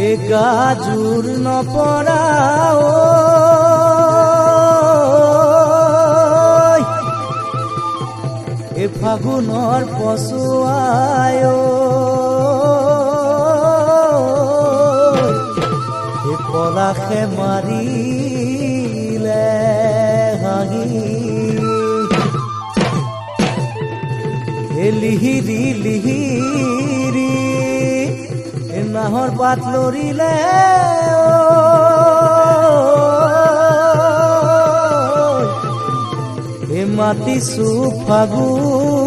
এ গাজুৰ নপৰা এ ফাগুনৰ পছুৱায় এ পলাশে মাৰিলে হাঁহি এ লিহিৰি লিহিৰি এ নাহৰ পাত লৰিলে এ মাতিছো ফাগুন